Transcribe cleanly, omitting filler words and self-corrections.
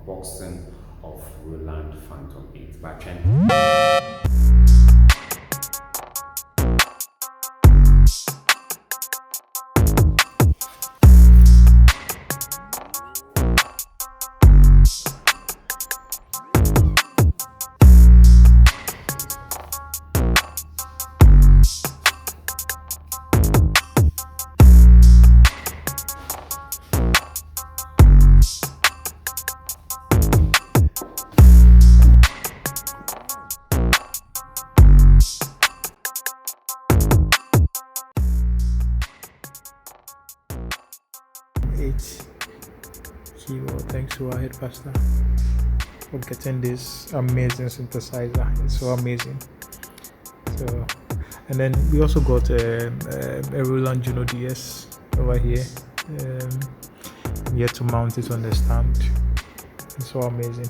unboxing of Roland Fantom 8 by Chen. Keyboard, thanks to our head pastor for getting this amazing synthesizer. It's so amazing. So, and then we also got a Roland Juno DS over here. I'm yet to mount it on the stand. It's so amazing.